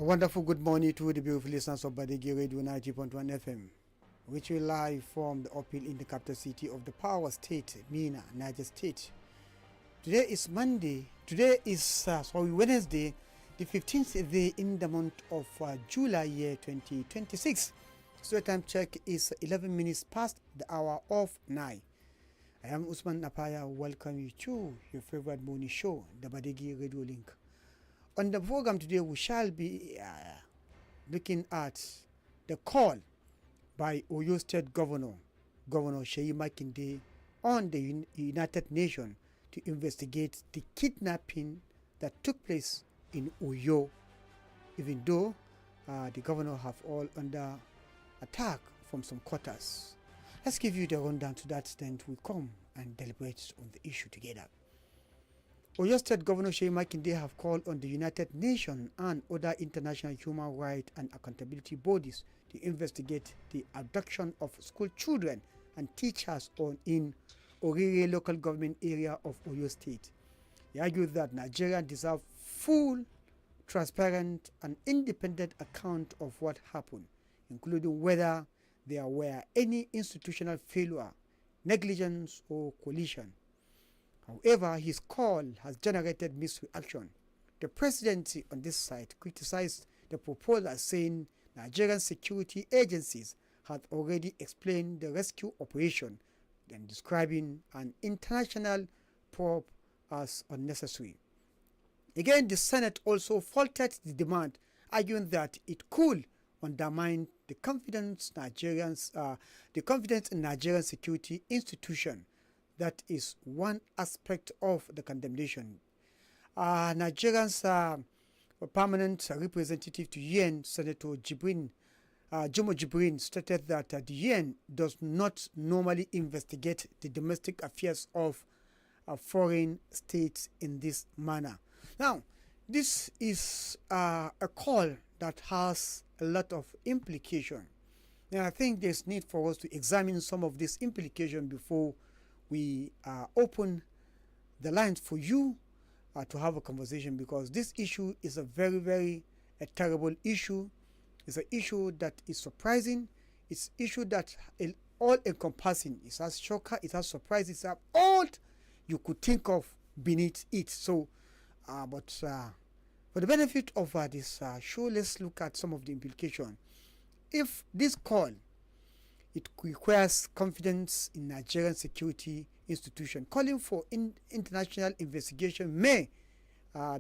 A wonderful good morning to the beautiful listeners of Badeggi Radio 90.1 FM, which we live from the uphill in the capital city of the power state, Mina, Niger State. Today is Wednesday, the 15th day in the month of July year 2026. So time check is 11 minutes past the hour of 9. I am Usman Napaya. Welcome you to your favorite morning show, the Badeggi Radio Link. On the program today, we shall be looking at the call by Oyo State Governor SEYI MAKINDE, on the United Nations to investigate the kidnapping that took place in Oyo, even though the governor have all under attack from some quarters. Let's give you the rundown to that, then we come and deliberate on the issue together. Oyo State Governor SEYI MAKINDE have called on the United Nations and other international human rights and accountability bodies to investigate the abduction of school children and teachers in Orire local government area of Oyo State. He argued that Nigerians deserve full, transparent and independent account of what happened, including whether there were any institutional failure, negligence or collision. However, his call has generated mixed reaction. The presidency on this side criticized the proposal, saying Nigerian security agencies had already explained the rescue operation, then describing an international probe as unnecessary. Again, the Senate also faulted the demand, arguing that it could undermine the confidence in Nigerian security institution. That is one aspect of the condemnation. Nigerian's permanent representative to UN, Senator Jumo Jibrin, stated that the UN does not normally investigate the domestic affairs of foreign states in this manner. Now, this is a call that has a lot of implication. And I think there's need for us to examine some of this implication before we open the lines for you to have a conversation, because this issue is a very, very terrible issue. It's an issue that is surprising. It's an issue that is all-encompassing. It has shocker, it has surprise, it's all you could think of beneath it. So, but for the benefit of this show, let's look at some of the implications. If this call, it requires confidence in Nigerian security institution, calling for international investigation may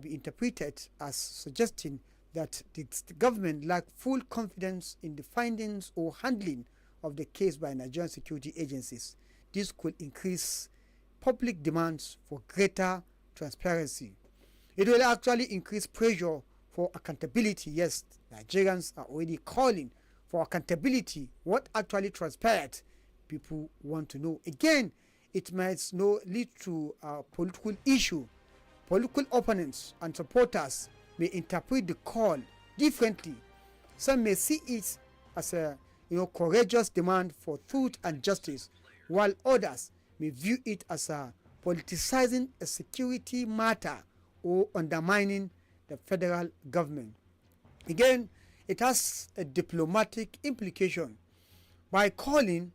be interpreted as suggesting that the government lacks full confidence in the findings or handling of the case by Nigerian security agencies. This could increase public demands for greater transparency. It will actually increase pressure for accountability. Yes, Nigerians are already calling for accountability. What actually transpired, people want to know. Again, it might lead to a political issue. Political opponents and supporters may interpret the call differently. Some may see it as a courageous demand for truth and justice, while others may view it as a politicizing a security matter or undermining the federal government. Again, it has a diplomatic implication. By calling,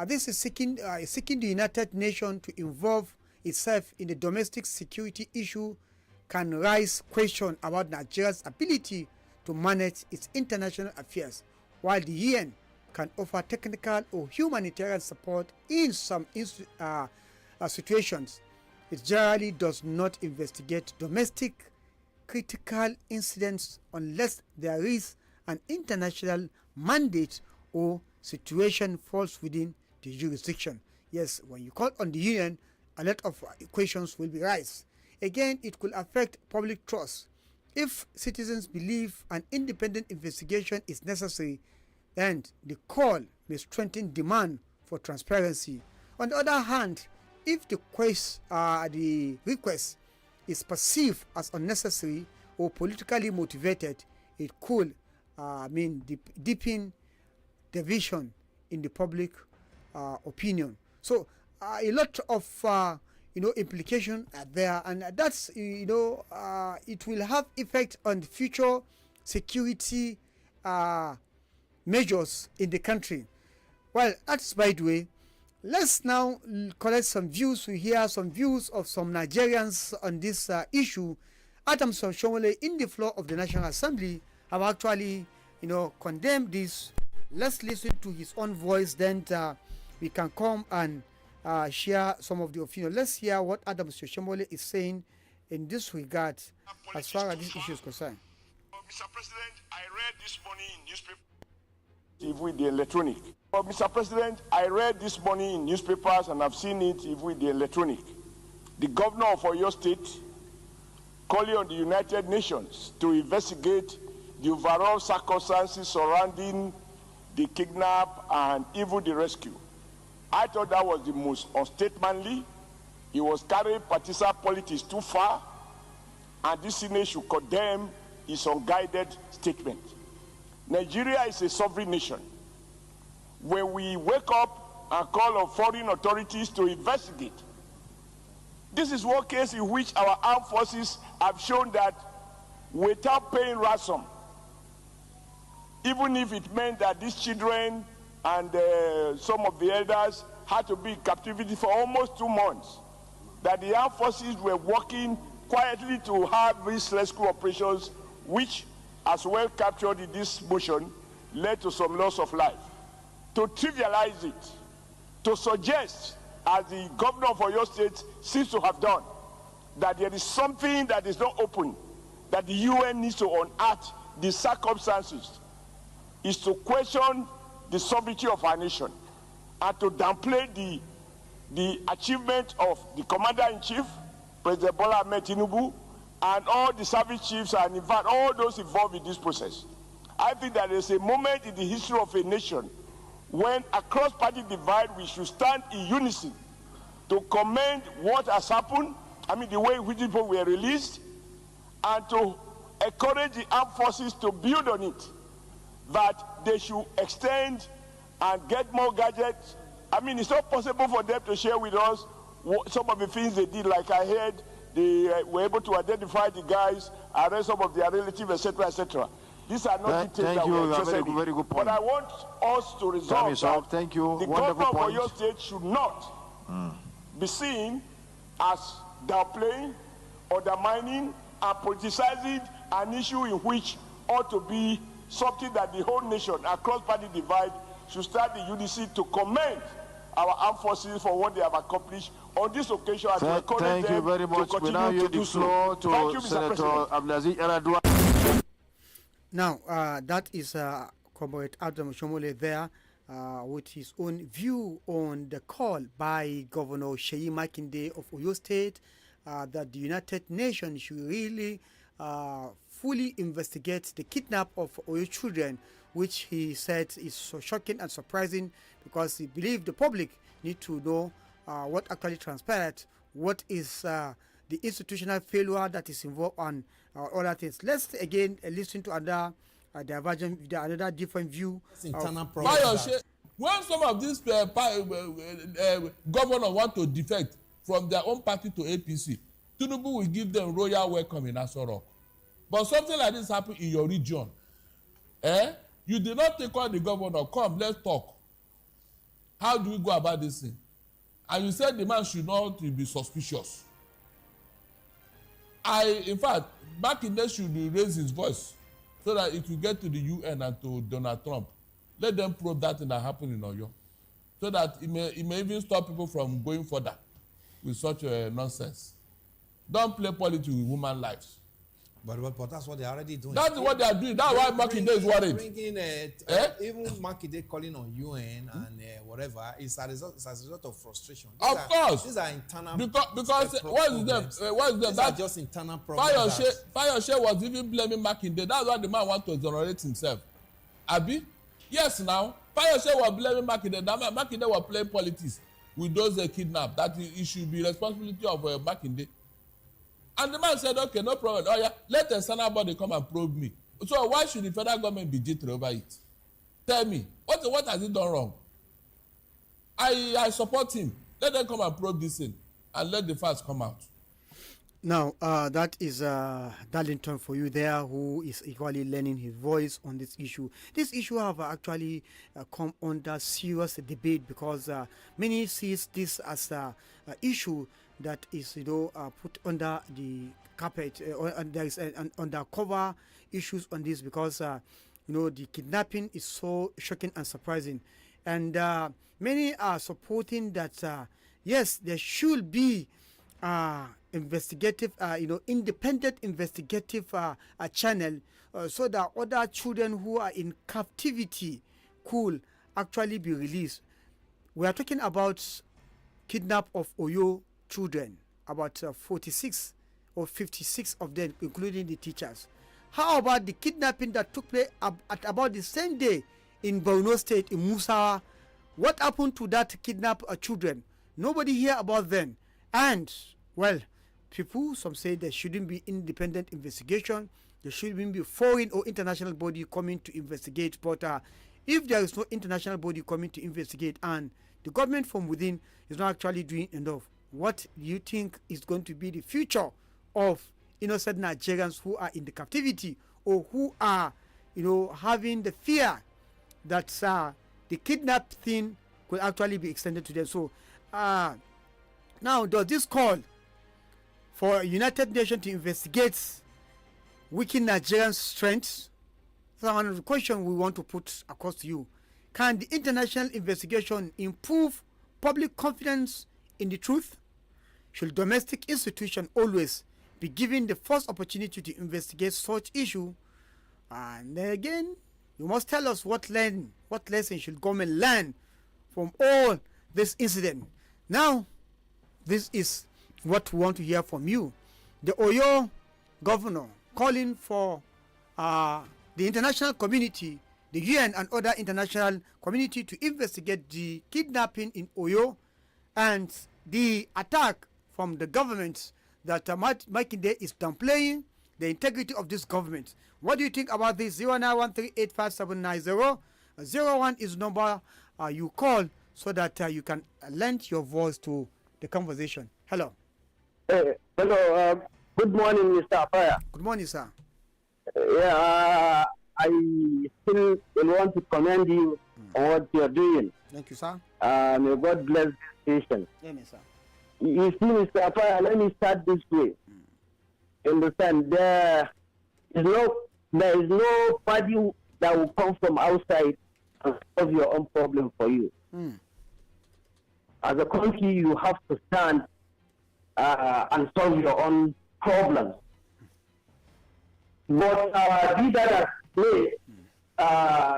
this is seeking the United Nations to involve itself in the domestic security issue can raise questions about Nigeria's ability to manage its international affairs, while the UN can offer technical or humanitarian support in some situations. It generally does not investigate domestic critical incidents unless there is an international mandate or situation falls within the jurisdiction. Yes, when you call on the UN, a lot of questions will be raised. Again, it could affect public trust. If citizens believe an independent investigation is necessary, then the call may strengthen demand for transparency. On the other hand, if the request is perceived as unnecessary or politically motivated, it could deepen division in the public opinion. So a lot of implications are there, and that's it will have effect on the future security measures in the country. Well, that's by the way. Let's now collect some views. We hear some views of some Nigerians on this issue. Adams Shomole in the floor of the National Assembly have actually, condemned this. Let's listen to his own voice, then we can come and share some of the opinion. Let's hear what Adams Shomole is saying in this regard as far as this issue is concerned. Mr. President, I read this morning in newspaper. With the electronic. But Mr. President, I read this morning in newspapers and I've seen it with the electronic. The governor of Oyo State calling on the United Nations to investigate the overall circumstances surrounding the kidnap and even the rescue. I thought that was the most unstatemanly. He was carrying partisan politics too far, and this Senate should condemn his unguided statement. Nigeria is a sovereign nation. When we wake up and call on foreign authorities to investigate, this is one case in which our armed forces have shown that without paying ransom, even if it meant that these children and some of the elders had to be in captivity for almost 2 months, that the armed forces were working quietly to have these rescue operations, which, as well captured in this motion, led to some loss of life. To trivialize it, to suggest, as the governor of Oyo State seems to have done, that there is something that is not open, that the UN needs to unearth the circumstances, is to question the sovereignty of our nation and to downplay the achievement of the commander-in-chief, President Bola Ahmed Tinubu, and all the service chiefs and in fact all those involved in this process. I think that there's a moment in the history of a nation when across party divide we should stand in unison to commend what has happened, the way in which people were released, and to encourage the armed forces to build on it, that they should extend and get more gadgets. It's not possible for them to share with us some of the things they did. Like I heard, they were able to identify the guys, arrest some of their relatives, etc., etc. These are not details that we're interested in. Very good point. But I want us to resolve that the government of Oyo State should not be seen as downplaying, undermining, and politicizing an issue in which ought to be something that the whole nation, across party divide, should start in unison to commend our armed forces for what they have accomplished on this occasion. Thank you very much. We now yield the floor to Senator Abdulaziz Eradua. Now, that is Comrade Adam Shomole there with his own view on the call by Governor SEYI MAKINDE of Oyo State that the United Nations should really fully investigate the kidnap of Oyo children, which he said is so shocking and surprising because he believed the public need to know what actually transpired, what is the institutional failure that is involved, and other things. Let's again listen to another divergent, another different view. When some of these governors want to defect from their own party to APC, Tinubu will give them royal welcome in Aso Rock. But something like this happened in your region. You did not take on the governor. Come, let's talk. How do we go about this thing? And you said the man should not be suspicious. In fact, MAKINDE should raise his voice so that it will get to the UN and to Donald Trump. Let them probe that thing that happened in Oyo, so that it may even stop people from going further with such nonsense. Don't play politics with human lives. But that's what they're already doing. That's what they are doing. That's why MAKINDE is worried. Even MAKINDE calling on UN and whatever is a result of frustration. Of course. These are internal because what is them? These are just internal problems. Fayose was even blaming MAKINDE. That's why the man wants to exonerate himself. Abi? Yes, now. Fayose was blaming MAKINDE. MAKINDE was playing politics with those kidnapped. That it should be responsibility of MAKINDE. And the man said, okay, no problem. Oh yeah, let the external body come and probe me. So why should the federal government be jittery over it? Tell me, what has he done wrong? I support him. Let them come and probe this thing and let the facts come out. Now, that is Darlington for you there, who is equally lending his voice on this issue. This issue have actually come under serious debate because many sees this as a issue that is, put under the carpet. And there is an undercover issues on this because, the kidnapping is so shocking and surprising. And many are supporting that, yes, there should be investigative, independent investigative channel so that other children who are in captivity could actually be released. We are talking about kidnap of Oyo children, about 46 or 56 of them, including the teachers. How about the kidnapping that took place at about the same day in Borno State, in Musawa? What happened to that kidnapped children? Nobody hear about them. And, well, some say there shouldn't be independent investigation. There shouldn't be foreign or international body coming to investigate. But if there is no international body coming to investigate and the government from within is not actually doing enough, what do you think is going to be the future of innocent Nigerians who are in the captivity or who are, having the fear that the kidnap thing could actually be extended to them? So, now, does this call for United Nations to investigate weakened Nigerian strengths? So one of the questions we want to put across to you. Can the international investigation improve public confidence in the truth? Should domestic institutions always be given the first opportunity to investigate such issue? And then again, you must tell us what lesson should government learn from all this incident. Now, this is what we want to hear from you. The Oyo governor calling for the international community, the UN and other international community to investigate the kidnapping in Oyo and the attack from the government that Makinde is downplaying the integrity of this government. What do you think about this? 0913857990. 01 is number you call so that you can lend your voice to the conversation. Hello. Hello. Good morning, Mr. Afaya. Good morning, sir. I still want to commend you on what you are doing. Thank you, sir. May God bless this nation. Amen, sir. You see, Mr. Afaya, let me start this way. Understand, there is no party that will come from outside and solve your own problem for you. As a country, you have to stand and solve your own problems. But be that as it may,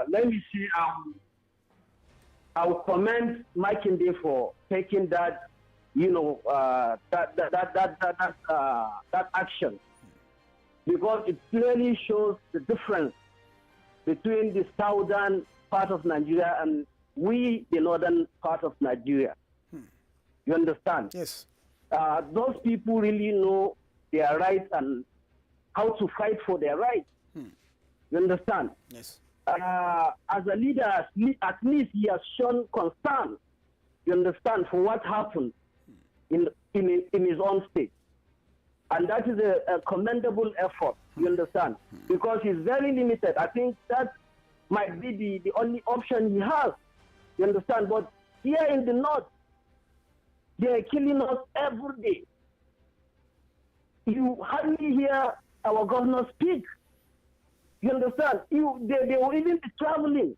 let me see. I will commend Makinde for taking that, that action, because it clearly shows the difference between the southern part of Nigeria and the northern part of Nigeria. You understand? Yes. Those people really know their rights and how to fight for their rights. You understand? Yes. As a leader, at least he has shown concern, you understand, for what happened in his own state. And that is a commendable effort, you understand, because he's very limited. I think that might be the only option he has, you understand. But here in the north, they are killing us every day. You hardly hear our governor speak. You understand? They will even be traveling,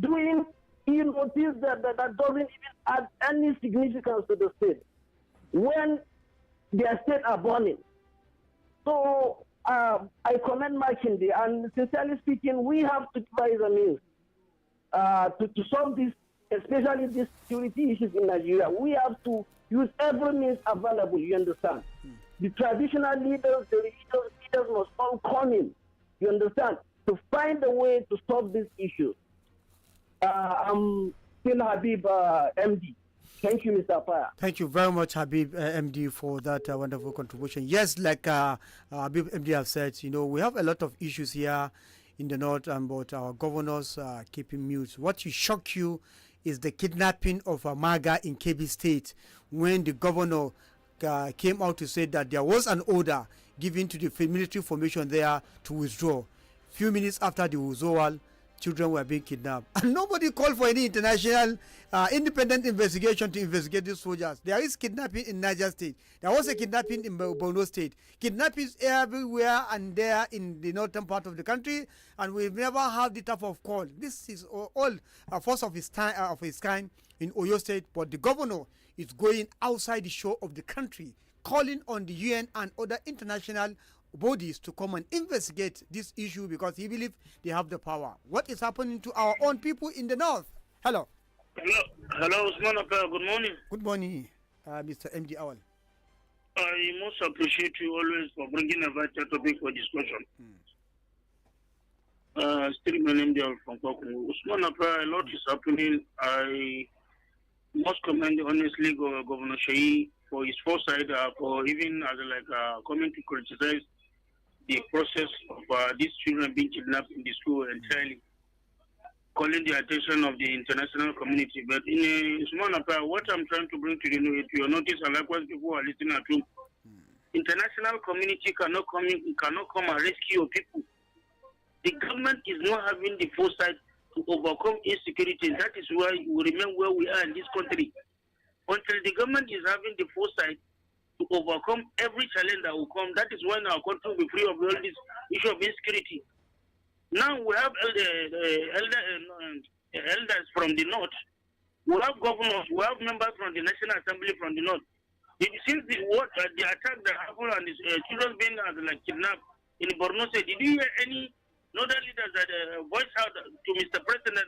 doing things that doesn't even add any significance to the state when their state are burning. So I commend Makinde, and sincerely speaking, we have to devise a means to solve this, especially these security issues in Nigeria. We have to use every means available, you understand. The traditional leaders, the religious leaders must all come in, you understand, to find a way to solve these issues. I'm still Habib MD. Thank you, Mr. Apaya. Thank you very much, Habib MD, for that wonderful contribution. Yes, like Habib MD have said, we have a lot of issues here in the north, but our governors are keeping mute. What will shock you is the kidnapping of Maga in Kebbi State, when the governor came out to say that there was an order given to the military formation there to withdraw. Few minutes after the withdrawal, children were being kidnapped, and nobody called for any international independent investigation to investigate these soldiers. There is kidnapping in Niger State. There was a kidnapping in Borno State. Kidnappings everywhere and there in the northern part of the country, and we've never had the type of call. This is all a force of his kind in Oyo State, but the governor is going outside the shore of the country, calling on the UN and other international bodies to come and investigate this issue because he believes they have the power. What is happening to our own people in the north? Hello. Hello, Usman. Good morning. Good morning, Mr. MD Awal. I most appreciate you always for bringing a vital topic for discussion. Still my name there from Kokumu. Usman, a lot is happening. I must commend honestly Governor SEYI for his foresight, for even as coming to criticize the process of these children being kidnapped in the school entirely, calling the attention of the international community. But in a small affair, what I'm trying to bring to your notice, and likewise people who are listening at home, international community cannot come and rescue your people. The government is not having the foresight to overcome insecurity. That is why we remain where we are in this country. Until the government is having the foresight to overcome every challenge that will come, that is when our country will be free of all this issue of insecurity. Now we have elders from the north, we have governors, we have members from the National Assembly from the north. Since the attack that happened and children being kidnapped in Borno State, did you hear any northern leaders that voice out to Mr. President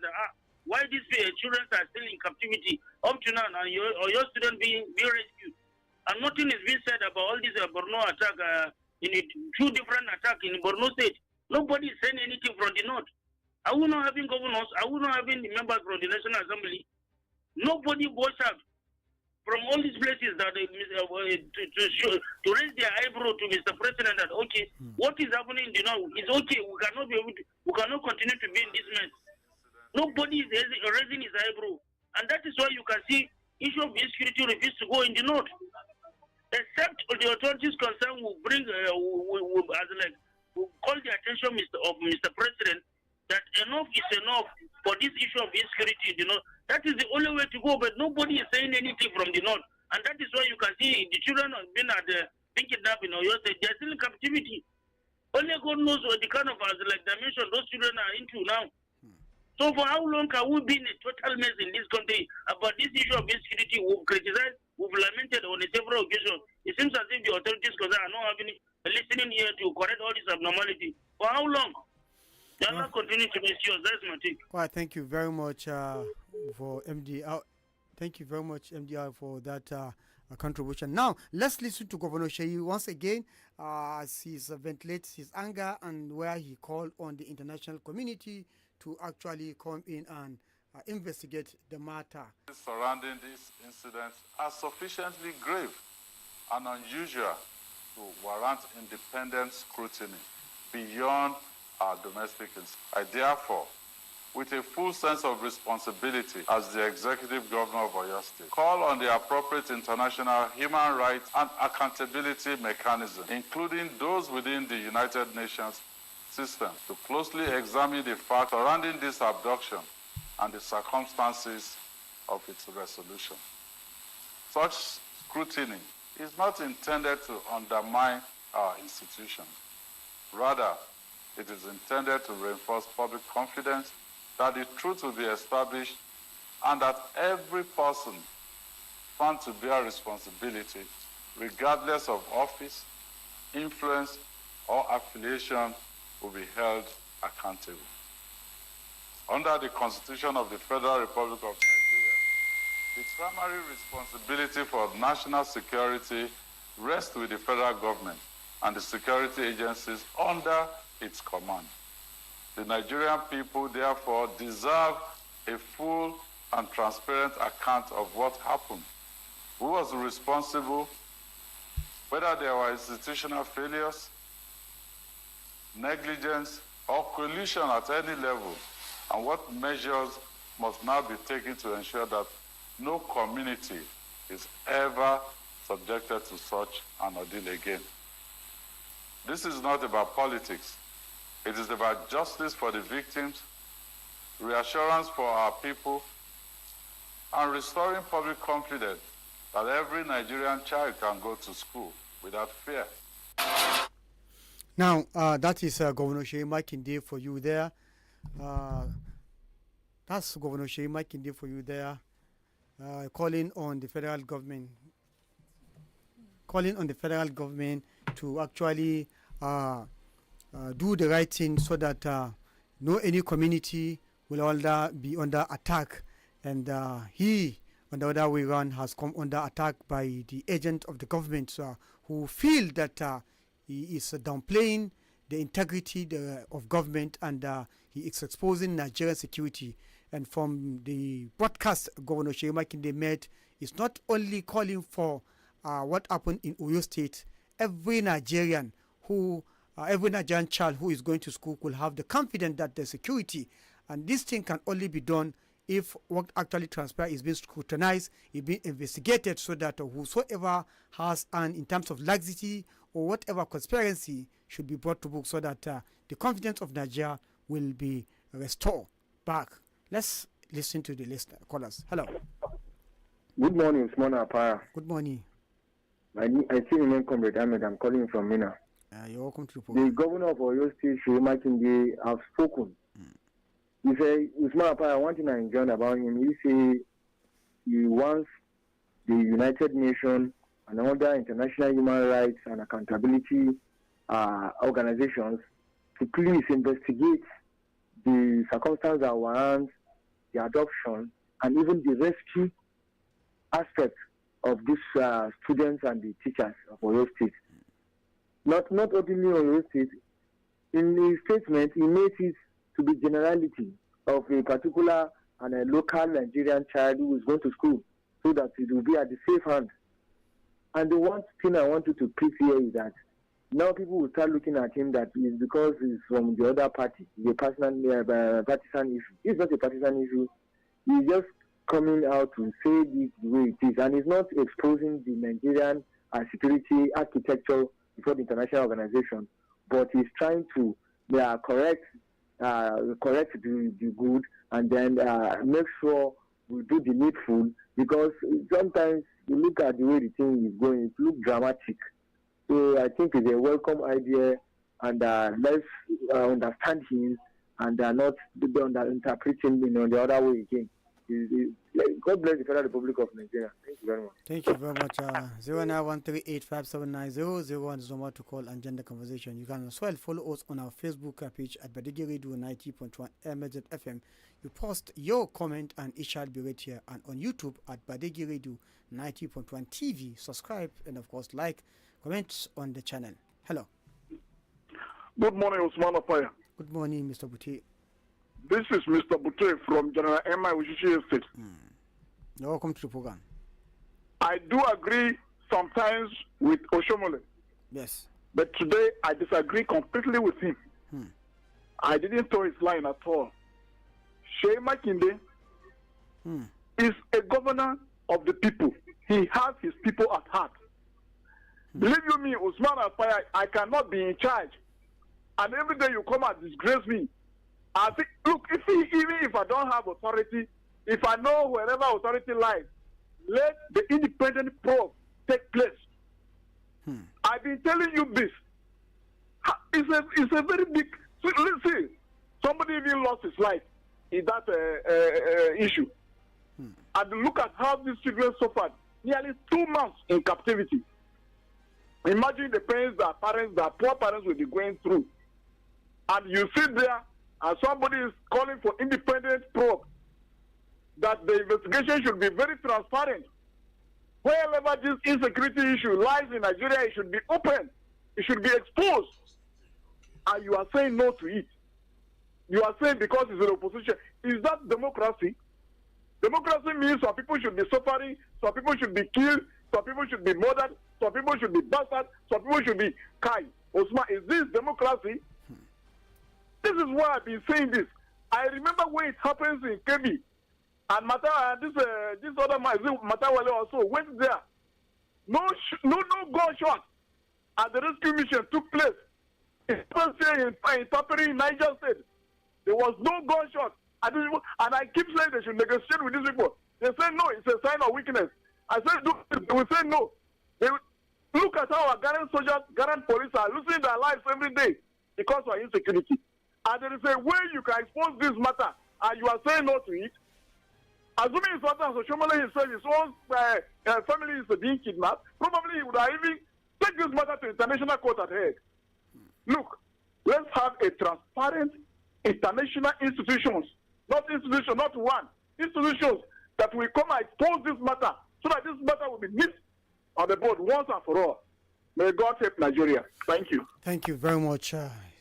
why these children are still in captivity up to now, and your students being rescued? And nothing is being said about all this Borno attack, in two different attacks in Borno State. Nobody is saying anything from the north. Are we not having governors? Are we not having the members from the National Assembly? Nobody voice out from all these places that to raise their eyebrow to Mr. President that what is happening in the north is okay. We cannot continue to be in this mess. Nobody is raising his eyebrow, and that is why you can see issue of insecurity refuses to go in the north. Except the authorities concerned will bring, will call the attention of Mr. President that enough is enough for this issue of insecurity. That is the only way to go. But nobody is saying anything from the north, and that is why you can see the children have been being kidnapped in Oyo State. They are still in captivity. Only God knows what the kind of dimension those children are into now. So for how long can we be in a total mess in this country about this issue of insecurity? We've criticized, we've lamented on several occasions. It seems as if the authorities are not having listening here to correct all this abnormality. For how long? They are not continuing to misuse. That's my take. Well, thank you very much for MDR. Thank you very much, MDR, for that contribution. Now, let's listen to Governor SEYI once again as he ventilates his anger and where he called on the international community to actually come in and investigate the matter. Surrounding these incidents are sufficiently grave and unusual to warrant independent scrutiny beyond our domestic incidents. I therefore, with a full sense of responsibility as the Executive Governor of Oyo State, call on the appropriate international human rights and accountability mechanisms, including those within the United Nations system, to closely examine the facts surrounding this abduction and the circumstances of its resolution. Such scrutiny is not intended to undermine our institutions. Rather, it is intended to reinforce public confidence that the truth will be established and that every person found to bear responsibility, regardless of office, influence, or affiliation, will be held accountable. Under the Constitution of the Federal Republic of Nigeria, the primary responsibility for national security rests with the federal government and the security agencies under its command. The Nigerian people, therefore, deserve a full and transparent account of what happened, who was responsible, whether there were institutional failures, negligence, or collusion at any level, and what measures must now be taken to ensure that no community is ever subjected to such an ordeal again. This is not about politics. It is about justice for the victims, reassurance for our people, and restoring public confidence that every Nigerian child can go to school without fear. Now, that is Governor SEYI MAKINDE for you there. That's Governor SEYI MAKINDE for you there, calling on the federal government to actually do the right thing so that no any community will be under attack, and he on the other way around has come under attack by the agent of the government who feel that he is downplaying the integrity of government, and he is exposing Nigerian security. And from the broadcast Governor SEYI MAKINDE made, is not only calling for what happened in Oyo State. Every Nigerian child who is going to school will have the confidence that the security, and this thing can only be done if what actually transpired is being scrutinized, is being investigated, so that whosoever has in terms of laxity or whatever conspiracy should be brought to book, so that the confidence of Nigeria will be restored back. Let's listen to the listener callers. Hello. Good morning, Usman Apara. Good morning. I see your name, Comrade Ahmed. I'm calling from Mina. You're welcome to the program. The governor of Oyo State, SEYI MAKINDE, have spoken. He said, Usman Apara, one thing I enjoyed about him, he said he wants the United Nations and other international human rights and accountability organizations to please investigate the circumstances that warrant the adoption and even the rescue aspect of these students and the teachers of Oyo State. Not only Oyo State, in his statement, he made it to be generality of a particular and a local Nigerian child who is going to school, so that it will be at the safe hand. And the one thing I want you to pick here is that now people will start looking at him that is because he's from the other party. It's a partisan issue. It's not a partisan issue. He's just coming out to say this the way it is, and he's not exposing the Nigerian security architecture before the international organization, but he's trying to correct the good, and then make sure we do the needful, because sometimes you look at the way the thing is going, it looks dramatic. So I think it's a welcome idea, and let's understand him and not interpret him the other way again. God bless the Federal Republic of Nigeria. Thank you very much. Thank you very much. 0913857900 is the number to call and join the conversation. You can as well follow us on our Facebook page at Badeggi Radio 90.1 MZ FM. You post your comment and it shall be read here, and on YouTube at Badeggi Radio 90.1 TV. Subscribe and of course like, comment on the channel. Hello. Good morning, Usman Apaya. Good morning, Mr. Buti. This is Mr. Butte from General M.I. Wishishi Estate. You're welcome to the program. I do agree sometimes with Oshomole. Yes. But today I disagree completely with him. I didn't toe his line at all. SEYI MAKINDE is a governor of the people. He has his people at heart. Believe you me, Usman Apaya, I cannot be in charge. And every day you come and disgrace me. I think, look, even if I don't have authority, if I know wherever authority lies, let the independent probe take place. I've been telling you this. It's a very big. So let's see, somebody even lost his life in that issue. And look at how these children suffered nearly 2 months in captivity. Imagine the pains that poor parents will be going through. And you sit there, and somebody is calling for independent probe, that the investigation should be very transparent. Wherever this insecurity issue lies in Nigeria, it should be open. It should be exposed. And you are saying no to it. You are saying because it's an opposition. Is that democracy? Democracy means some people should be suffering, some people should be killed, some people should be murdered, some people should be bastard, some people should be kind. Osman, is this democracy? This is why I've been saying this. I remember when it happens in Kebbi, and this other man, Matawale also went there. No gunshot at the rescue mission took place. In Papiri, in Niger State, there was no gunshot. And I keep saying they should negotiate with these people. They say no, it's a sign of weakness. I said, they will say no. They will, look at how our Ghanaian soldiers, Ghanaian police are losing their lives every day because of insecurity. And there is a way you can expose this matter, and you are saying no to it. Assuming it's not as Shomole himself, his own family is being kidnapped, probably he would have even take this matter to international court at Hague. Look, let's have a transparent international institutions, not one, institutions that will come and expose this matter so that this matter will be nipped on the board once and for all. May God help Nigeria. Thank you. Thank you very much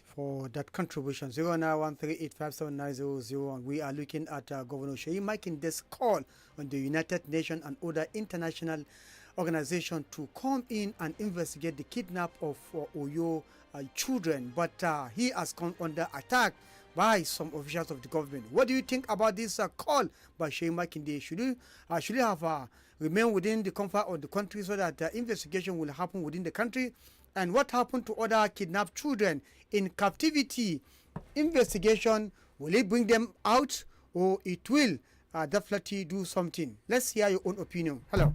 for that contribution. 0913857900. We are looking at Governor SEYI MAKINDE's call on the United Nations and other international organizations to come in and investigate the kidnap of Oyo children. But he has come under attack by some officials of the government. What do you think about this call by SEYI MAKINDE? Should he have remain within the comfort of the country so that investigation will happen within the country? And what happened to other kidnapped children in captivity? Investigation, will it bring them out, or it will definitely do something? Let's hear your own opinion. Hello.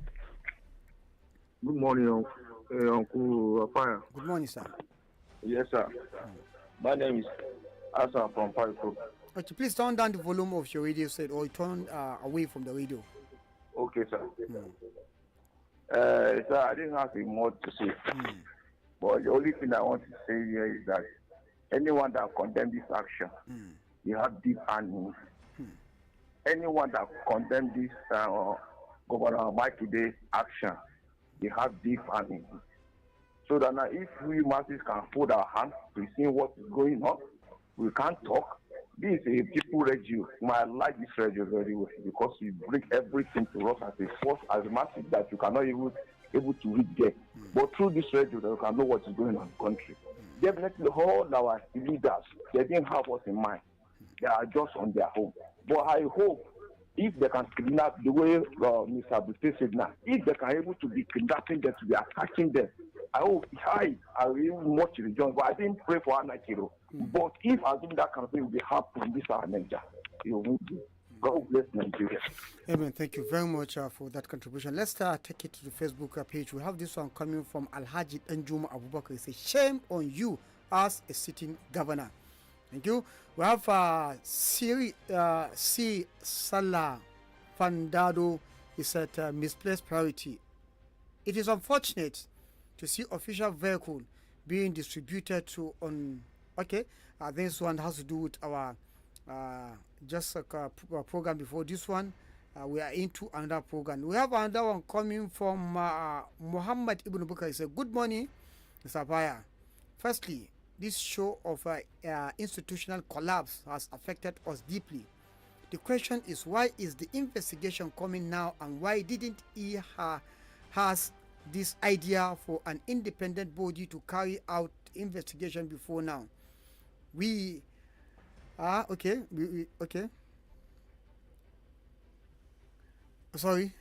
Good morning, Uncle Fire. Good morning, sir. Yes, sir. My name is Asa from Pariko. Okay, please turn down the volume of your radio set, or turn away from the radio. Okay, sir. Sir, I didn't have more to say. But the only thing I want to say here is that anyone that condemns this action, you have deep earnings. Anyone that condemns this Governor MAKINDE action, you have deep earnings. So that now if we masses can hold our hands to see what is going on, we can't talk. This is a people radio. I like this radio very well because you bring everything to us as a force, as a message that you cannot even able to read there. But through this radio, you can know what is going on in the country. Definitely, all our leaders, they didn't have us in mind. They are just on their home. But I hope if they can kidnap the way Mr. Abute said now, if they can able to be kidnapping them, to be attacking them, I hope I will much rejoice. But I didn't pray for anarchy. But if I think that kind of thing will be happening, this our Nigeria, it will do. God bless Nigeria. Amen. Thank you very much for that contribution. Let's take it to the Facebook page. We have this one coming from Alhaji Enjuma Abubakar. It says, shame on you as a sitting governor. Thank you. We have C. Salah Fandado. He said, misplaced priority. It is unfortunate to see official vehicle being distributed to on. Okay, this one has to do with our program before this one. We are into another program. We have another one coming from Muhammad Ibn Bukar. He said, good morning, Mr. Baya. Firstly, this show of institutional collapse has affected us deeply. The question is, why is the investigation coming now, and why didn't he has this idea for an independent body to carry out investigation before now? We okay. Okay. Sorry.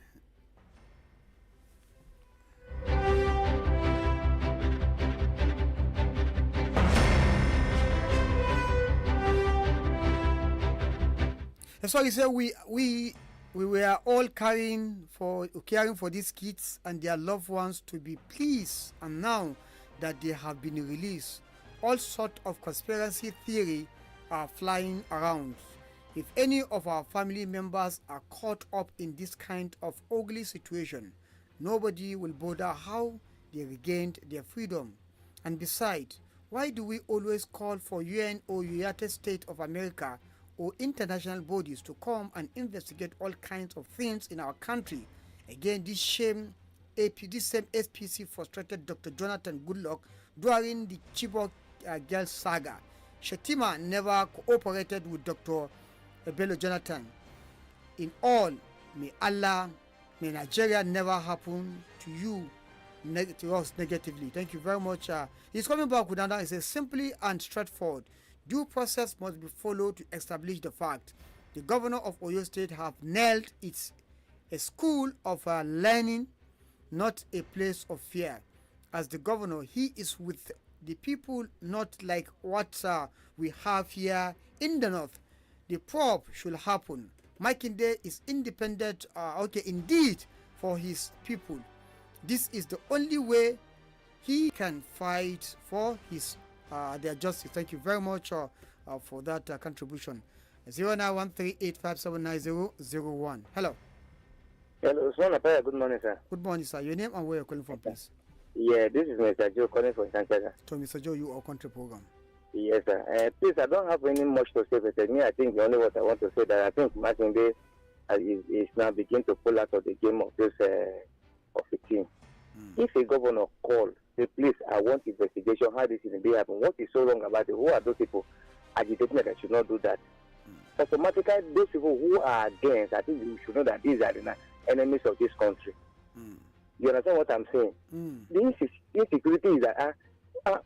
Sorry, sir. We were all caring for these kids and their loved ones to be pleased, and now that they have been released, all sorts of conspiracy theory are flying around. If any of our family members are caught up in this kind of ugly situation, nobody will bother how they regained their freedom. And besides, why do we always call for UN or United States of America or international bodies to come and investigate all kinds of things in our country? Again, this same SPC frustrated Dr. Jonathan Goodluck during the Chibok girls saga. Shetima never cooperated with Dr. Bello Jonathan. In all, may Nigeria never happen to you, to us negatively. Thank you very much. He's coming back with another. He says, simply and straightforward, due process must be followed to establish the fact. The governor of Oyo State have nailed a school of learning not a place of fear. As the governor, he is with the people, not like what we have here in the north. The probe should happen. Makinde is independent, indeed, for his people. This is the only way he can fight for their justice. Thank you very much for that contribution. 0913857901. Hello. Hello, Usman. Good morning, sir. Good morning, sir. Your name and where you're calling from, please? Yeah, this is Mr. Joe calling from Sancheza. So, Mr. Joe, you are country program. Yes, sir. Please, I don't have any much to say, but me, I think the only what I want to say that I think Makinde is now beginning to pull out of the game of this of the team. If a governor called, say, please, I want investigation, how this is happening, what is so wrong about it, who are those people agitating that I should not do that? Automatically, those people who are against, I think we should know that these are the enemies of this country. You understand what I'm saying? The insecurity is that a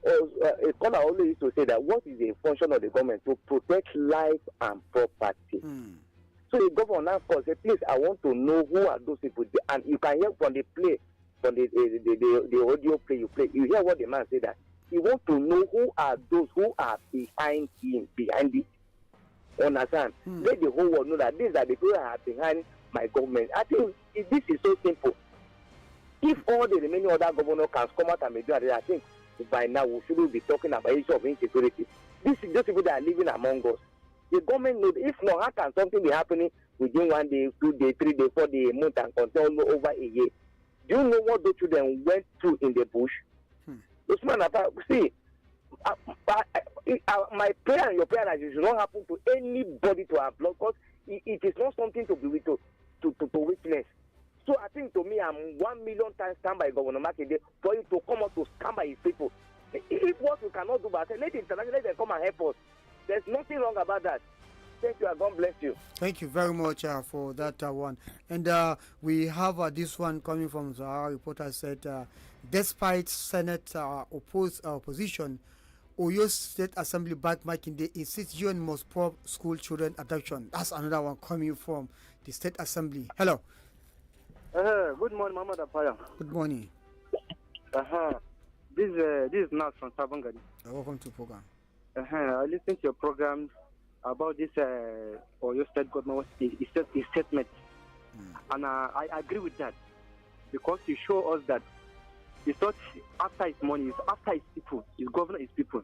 caller always used to say that what is the function of the government to protect life and property? So the governor now calls, say, please, I want to know who are those people. And you can hear from the play, from the audio play you play, you hear what the man said, that he wants to know who are those who are behind him, behind it. Understand? Let the whole world know that these are the people that are behind my government. I think this is so simple. If all the remaining other governors can come out and do it, I think by now we shouldn't be talking about issue of insecurity. This is just people that are living among us. The government knows. If not, how can something be happening within 1 day, 2 days, 3 days, 4 days, a month, and continue over a year? Do you know what those children went through in the bush? Usman, see, my prayer and your prayer that it should not happen to anybody to our blood, because it is not something to be to witness. So I think, to me, I'm 1 million times stand by Governor Makinde for you to come out to stand by his people. If what we cannot do, but let the international, let them come and help us. There's nothing wrong about that. Thank you, and God bless you. Thank you very much for that one. And we have this one coming from our reporter said, despite Senate opposition, Oyo State Assembly backed Makinde insists UN must probe school children abduction. That's another one coming from the State Assembly. Hello. Good morning, Mama Dapaya. Good morning. This is Nas from Sabangari. Welcome to the program. I listened to your program about this Oyo State government statement, and I agree with that, because you show us that it's not after his money, it's after his people, his governor, his people.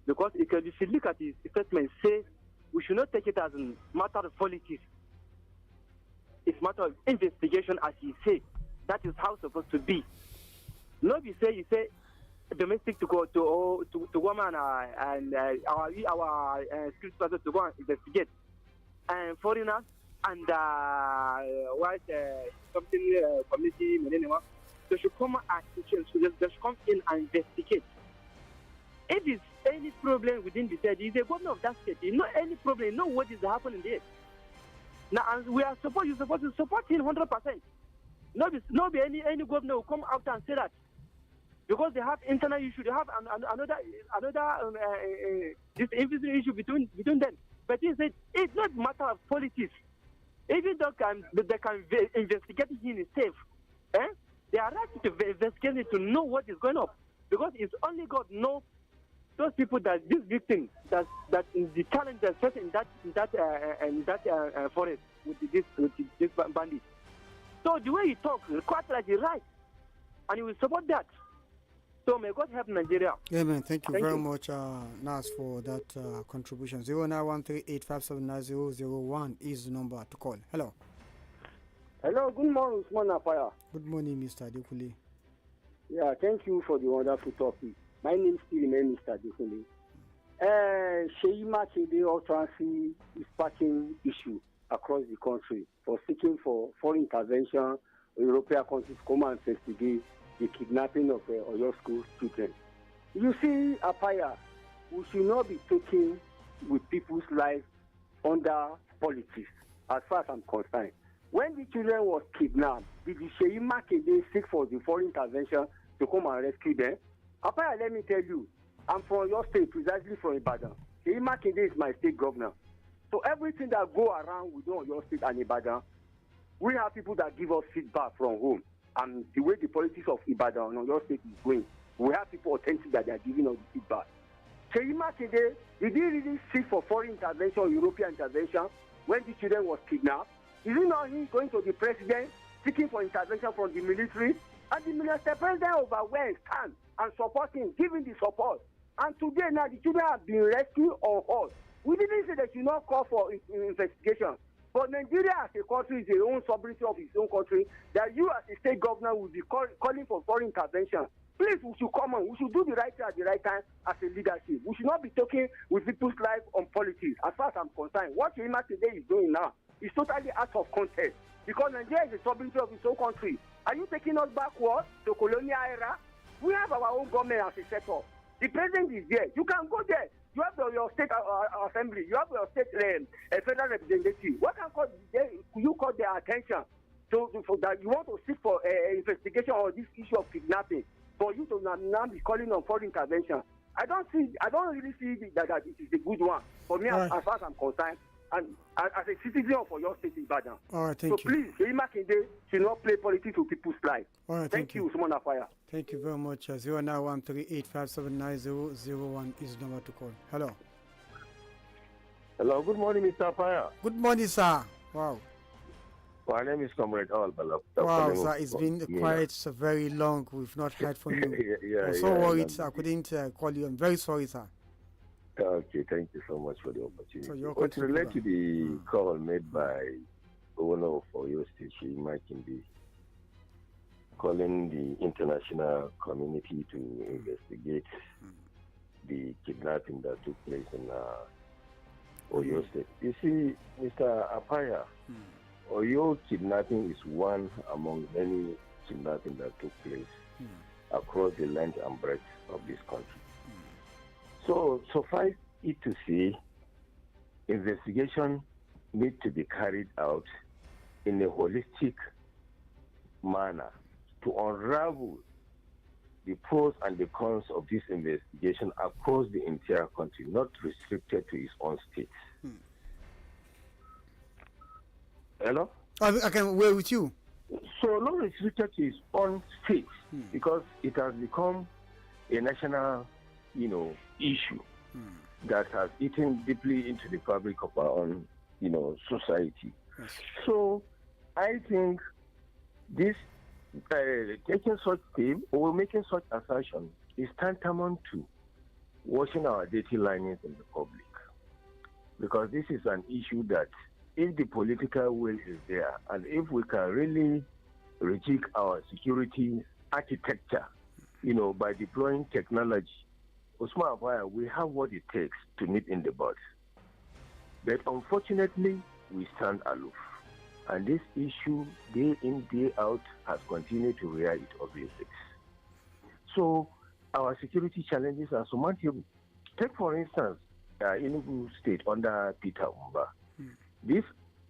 Because if you look at his statement, say we should not take it as a matter of politics. It's a matter of investigation, as he said. That is how it's supposed to be. Not you say domestic to go to woman and our skills person to go and investigate, and foreigners and white something community, they should come and they should come in and investigate. If there's any problem within the state, he's the governor of that state. You know any problem, you know what is happening there. Now, and you're supposed to support him 100%. Not be any governor will come out and say that, because they have internal issue. They have another this invisible issue between them. But he said it's not a matter of politics. Even though they can investigate him safe, they are right to investigate it, to know what is going on, because it's only God knows those people, that this victim, that is the challenge that's facing in that forest with this bandit. So the way he talks, quite like he's right, and he will support that. So may God help Nigeria. Amen. Thank you very much, Nas, for that contribution. 0913857901 is the number to call. Hello. Hello. Good morning, Usman Apaya. Good morning, Mr. Adekule. Yeah, thank you for the wonderful topic. My name still remains Mr. Adekule. SEYI Makinde utterances is sparking issue across the country for seeking for foreign intervention. European countries come and investigate the kidnapping of Oyo school children. You see, Apaya, we should not be taking with people's lives under politics, as far as I'm concerned. When the children were kidnapped, did the SEYI Makinde seek for the foreign intervention to come and rescue them? Apaya, let me tell you, I'm from your state, precisely from Ibadan. SEYI Makinde is my state governor. So everything that go around within your state and Ibadan, we have people that give us feedback from home. and the way the politics of Ibadan and your state is going, we have people authentic that they are giving us the feedback. SEYI Makinde, did he really seek for foreign intervention or European intervention when the children was kidnapped? Is it not he going to the president seeking for intervention from the military? And the Minister President overwhelmed, stand and support him, giving the support. And today now the children have been rescued on horse. We didn't say they should not call for investigation. But Nigeria as a country is their own sovereignty of its own country, that you as a state governor will be calling for foreign intervention. Please, we should come on. We should do the right thing at the right time as a leadership. We should not be talking with people's life on politics. As far as I'm concerned, what Yema today is doing now is totally out of context. Because Nigeria is the sovereignty of its own country. Are you taking us backwards to colonial era? We have our own government as a setup. The president is there. You can go there. You have your state assembly. You have your state federal representative. What you call their attention for that you want to seek for investigation on this issue of kidnapping? For you to now be calling on foreign intervention, I don't really see that it is a good one for me as far as I'm concerned, and as a citizen of your state in Ibadan. All right, thank you. So please, SEYI Makinde should not play politics with people's lives. All right, thank you, Usman Afaya. Thank you very much. 09138579001 is the number to call. Hello. Hello. Good morning, Mr. Afaya. Good morning, sir. Wow. My name is Comrade Al Balak. Wow, sir, it's been quite very long. We've not heard from you. I'm so worried, I couldn't call you. I'm very sorry, sir. Okay, thank you so much for the opportunity. So it's related to the call made by Governor for your state, SEYI Makinde, calling the international community to investigate the kidnapping that took place in Oyo State. You see, Mr. Apaya, Oyo kidnapping is one among many kidnapping that took place across the length and breadth of this country. So suffice it to say, investigation needs to be carried out in a holistic manner to unravel the pros and the cons of this investigation across the entire country, not restricted to its own state. Hello? I can wait with you. So not restricted to its own state because it has become a national, issue that has eaten deeply into the fabric of our own, society. Yes. So I think this taking such step or making such assertion is tantamount to washing our dirty linings in the public, because this is an issue that if the political will is there and if we can really rejig our security architecture, by deploying technology, Usman Afaya, we have what it takes to nip in the bud. But unfortunately, we stand aloof. And this issue, day in, day out, has continued to rear its ugly face. So our security challenges are surmountable. Take, for instance, Enugu State under Peter Umba. This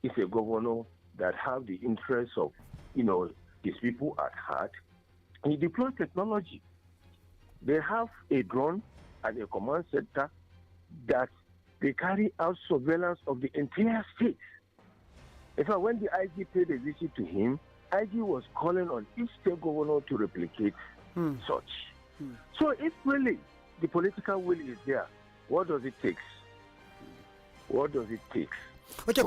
is a governor that have the interests of, his people at heart. He deploys technology. They have a drone and a command center that they carry out surveillance of the entire state. In fact, when the IG paid a visit to him, IG was calling on each state governor to replicate such. So if really the political will is there, what does it take? What does it take? Okay,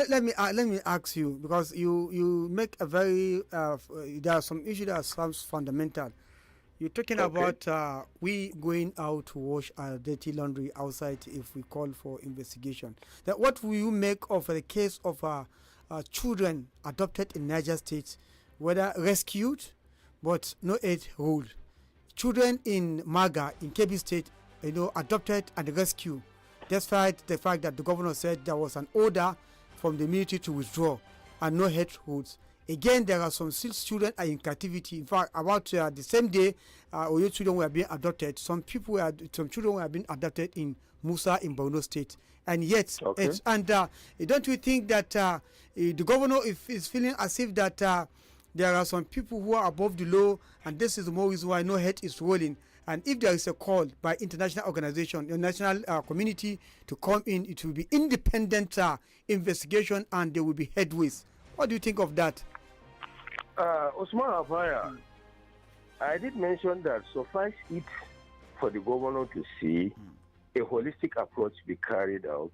let me ask you, because you make a very there are some issues that sounds fundamental. You're talking about we going out to wash our dirty laundry outside if we call for investigation. That what will you make of the case of children adopted in Niger State, whether rescued but no aid ruled? Children in Maga in Kebbi State, adopted and rescued, despite the fact that the governor said there was an order from the military to withdraw and no head rules. Again, there are some still children are in captivity. In fact, about the same day, Oyo children were being adopted. Some children were being adopted in Musa in Borno State, and yet, don't you think that the governor is feeling as if that there are some people who are above the law, and this is the more reason why no head is rolling? And if there is a call by international organization, the national community to come in, it will be independent investigation, and there will be headways. What do you think of that? Osman Afaya, I did mention that suffice it for the governor to see a holistic approach be carried out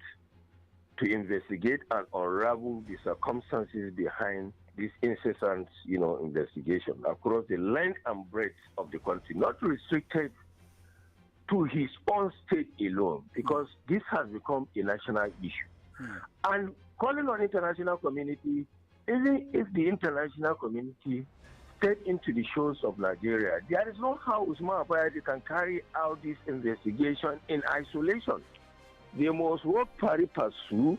to investigate and unravel the circumstances behind this incessant, investigation across the length and breadth of the country, not restricted to his own state alone, because this has become a national issue. And calling on international community, even if the international community step into the shoes of Nigeria, there is no how Usman Afayade can carry out this investigation in isolation. They must work pari passu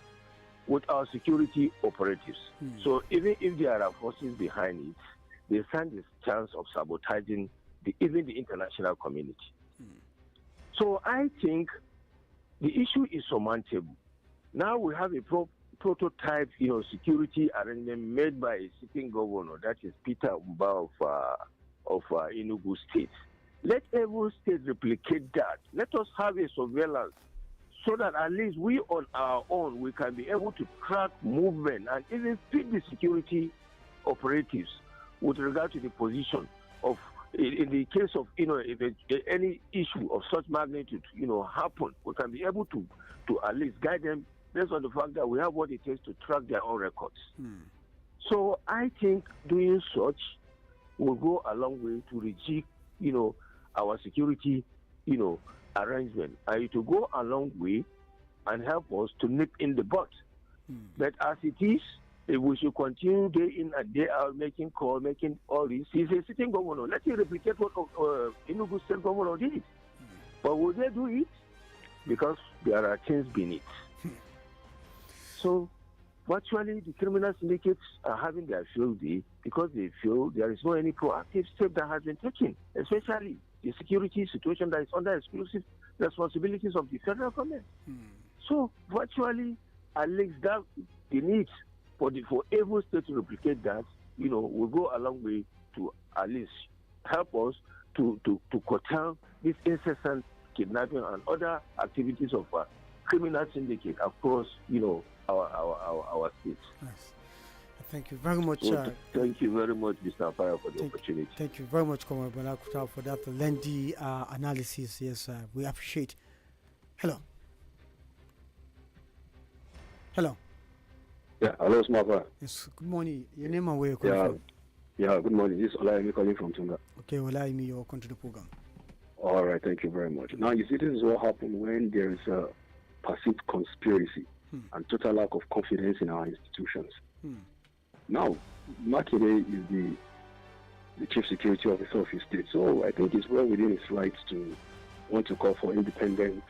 with our security operatives. So even if there are forces behind it, they stand the chance of sabotaging even the international community. So I think the issue is surmountable. Now we have a prototype, security arrangement made by a sitting governor, that is Peter Umba of Enugu State. Let every state replicate that. Let us have a surveillance so that at least we on our own, we can be able to track movement and even feed the security operatives with regard to the position of, in the case of, if any issue of such magnitude, happen, we can be able to at least guide them based on the fact that we have what it takes to track their own records. So I think doing such will go a long way to rejig, our security, arrangement, and it will go a long way and help us to nip in the bud. But as it is, if we should continue day in and day out making calls, making all this, he's a sitting governor. Let him replicate what Enugu State governor did. But will they do it? Because there are things beneath. So virtually the criminal syndicates are having their field day because they feel there is no any proactive step that has been taken, especially the security situation that is under exclusive responsibilities of the federal government. So virtually, at least that the need for every state to replicate that, will go a long way to at least help us to curtail this incessant kidnapping and other activities of criminal syndicate across, our states. Yes. Thank you very much. Thank you very much, Mr. Afaya, for the opportunity. Thank you very much, Comrade Balakuta, for that lengthy analysis. Yes, we appreciate. Hello. Hello. Yeah, hello, Smava. Yes, good morning. Your name and where you're calling from? Yeah, good morning. This is Olaimi calling from Tunga. Okay, Olaimi, you're welcome to the program. All right, thank you very much. Now, you see, this is what happens when there is a perceived conspiracy and total lack of confidence in our institutions. Now, Makinde is the chief security officer of his state, so I think it's well within his rights to want to call for independent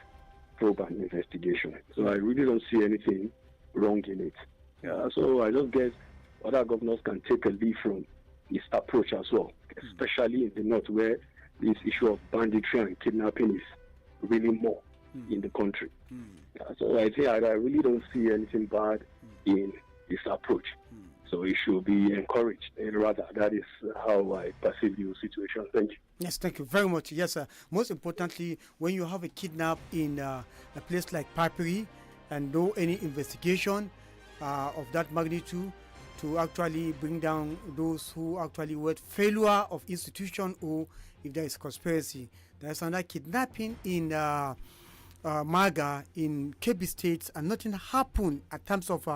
probe and investigation. So I really don't see anything wrong in it. So I just guess other governors can take a lead from his approach as well, especially in the north where this issue of banditry and kidnapping is really more in the country. So I think I really don't see anything bad in his approach. So it should be encouraged. And rather, that is how I perceive the situation. Thank you. Yes, thank you very much. Yes, most importantly, when you have a kidnap in a place like Papiri and no any investigation of that magnitude to actually bring down those who actually were failure of institution, or if there is conspiracy. There is another kidnapping in Maga in Kebbi State, and nothing happened at terms of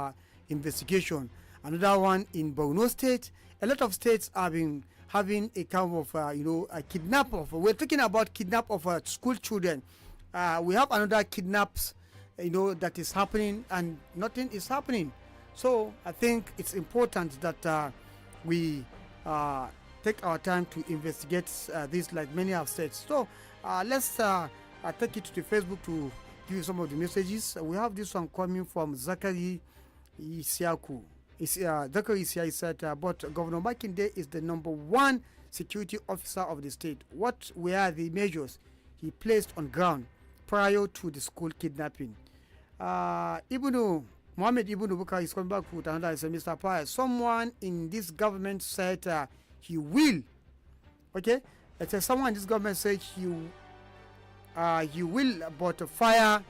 investigation. Another one in Borno State. A lot of states have been having a kind of, a kidnap of. We're talking about kidnap of school children. We have another kidnaps, that is happening, and nothing is happening. So I think it's important that we take our time to investigate this, like many have said. So let's take it to the Facebook to give you some of the messages. We have this one coming from Zachary Isiaku. Zachary Isiaku said, but Governor Makinde is the #1 security officer of the state. What were the measures he placed on ground prior to the school kidnapping? Mohammed Ibn Bukar is coming back with another. Say, Mr. Paya, someone in this government said he will. Okay? It says someone in this government said he will, but fire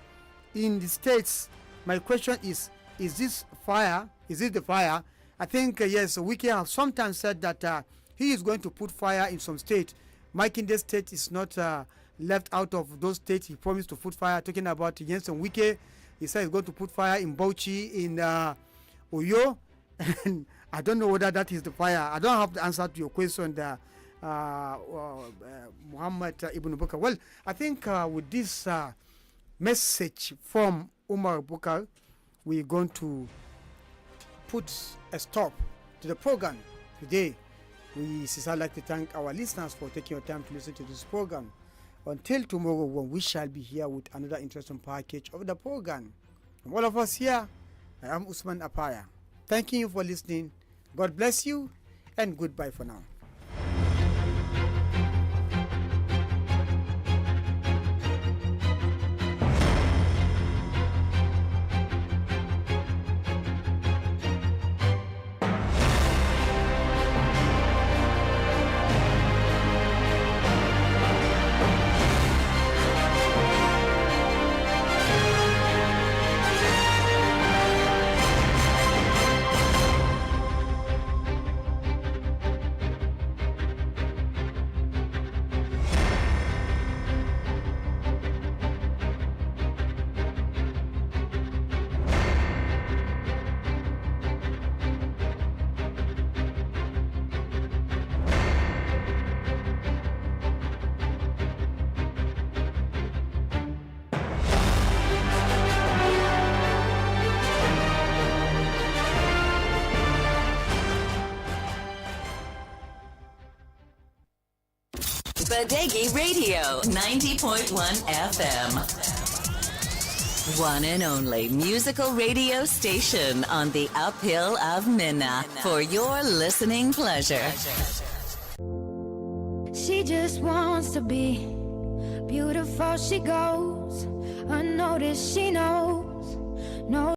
in the states. My question is this fire? Is it the fire I think, yes, Wike have sometimes said that he is going to put fire in some state. Makinde state is not left out of those states. He promised to put fire. Talking about Jensen Wike, he said he's going to put fire in Bauchi, in Oyo. And I don't know whether that is the fire. I don't have the answer to your question, Muhammad Ibn Bukar. Well, I think with this message from Umar Bukar, we're going to put a stop to the program today. We sincerely like to thank our listeners for taking your time to listen to this program. Until tomorrow, when we shall be here with another interesting package of the program. From all of us here, I am Usman Apaya. Thanking you for listening. God bless you, and goodbye for now. Badeggi Radio 90.1 FM. One and only musical radio station on the uphill of Minna for your listening pleasure. She just wants to be beautiful. She goes unnoticed. She knows. No.